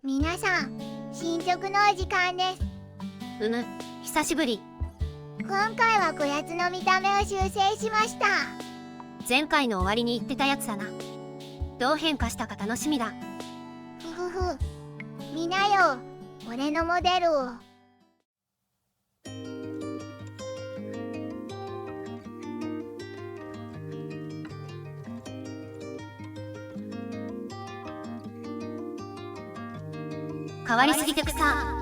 皆さん、進捗のお時間です。久しぶり。今回はこやつの見た目を修正しました。前回の終わりに言ってたやつだな。どう変化したか楽しみだ。ふふふ。見なよ、俺のモデルを。変わりすぎて草。原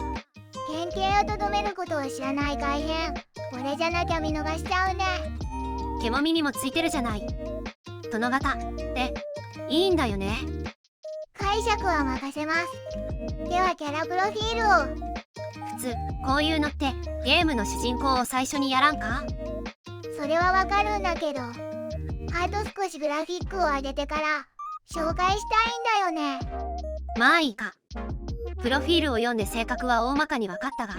型をとどめることを知らない改変。俺じゃなきゃ見逃しちゃうね。毛も耳もついてるじゃない。殿方っていいんだよね。解釈は任せます。ではキャラプロフィールを。普通こういうのってゲームの主人公を最初にやらんか？それはわかるんだけど、あと少しグラフィックを上げてから紹介したいんだよね。まあいいか。プロフィールを読んで性格は大まかに分かったが、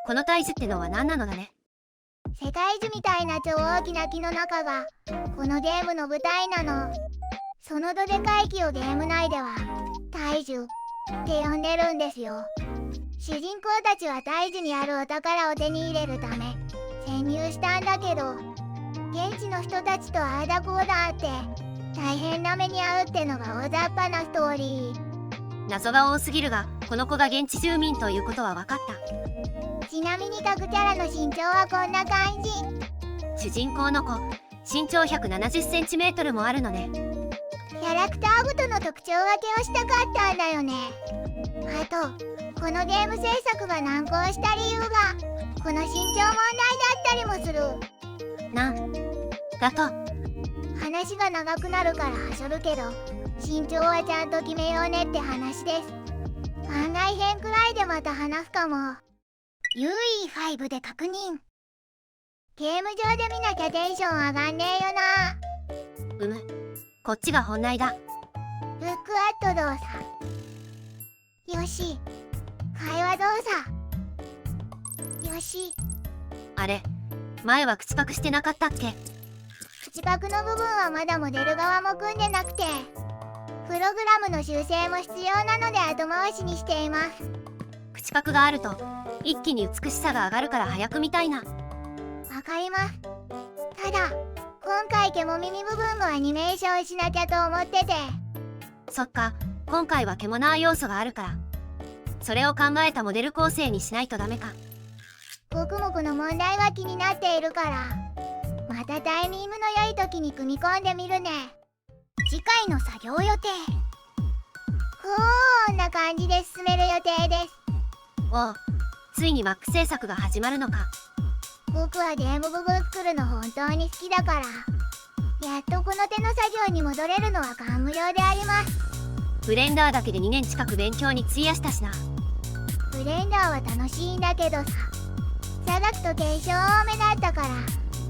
この大樹ってのは何なのだね。世界樹みたいな超大きな木の中がこのゲームの舞台なの。そのどでかい木をゲーム内では大樹って呼んでるんですよ。主人公たちは大樹にあるお宝を手に入れるため潜入したんだけど、現地の人たちとああだこうだあって大変な目に遭うってのが大雑把なストーリー。謎が多すぎるが、この子が現地住民ということは分かった。ちなみに各キャラの身長はこんな感じ。主人公の子、身長170cmもあるのね。キャラクターごとの特徴分けをしたかったんだよね。あとこのゲーム制作が難航した理由がこの身長問題だったりもする。なんだと。話が長くなるからはしょるけど、身長はちゃんと決めようねって話です。番外編くらいでまた話すかも。UE5 で確認。ゲーム上で見なきゃテンション上がんねえよな。こっちが本題だ。ルックアット動作。よし。会話動作。よし。あれ、前は口パクしてなかったっけ？口パクの部分はまだモデル側も組んでなくて、プログラムの修正も必要なので後回しにしています。口パクがあると一気に美しさが上がるから早く見たいな。わかります。ただ今回毛も耳部分もアニメーションしなきゃと思ってて。そっか、今回は獣要素があるから、それを考えたモデル構成にしないとダメか。僕もこの問題は気になっているから、またタイミングの良い時に組み込んでみるね。次回の作業予定。こんな感じで進める予定です。おう、ついにマック制作が始まるのか。僕はゲーム部分作るの本当に好きだから、やっとこの手の作業に戻れるのは感無量であります。ブレンダーだけで2年近く勉強に費やしたしな。ブレンダーは楽しいんだけどさ、座学と継承多めだったから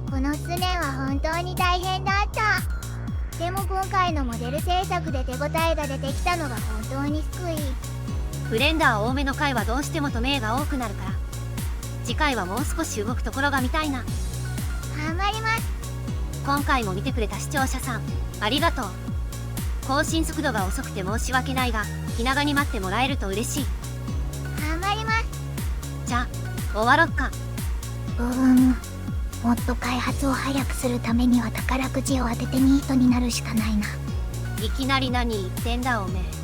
この数年は本当に大変だった。でも今回のモデル制作で手応えが出てきたのが本当に救い。ブレンダー多めの回はどうしてもトメイが多くなるから、次回はもう少し動くところが見たいな。頑張ります。今回も見てくれた視聴者さんありがとう。更新速度が遅くて申し訳ないが、気長に待ってもらえると嬉しい。頑張ります。じゃあ終わろっか。もっと開発を早くするためには宝くじを当ててニートになるしかないな。いきなり何言ってんだおめえ。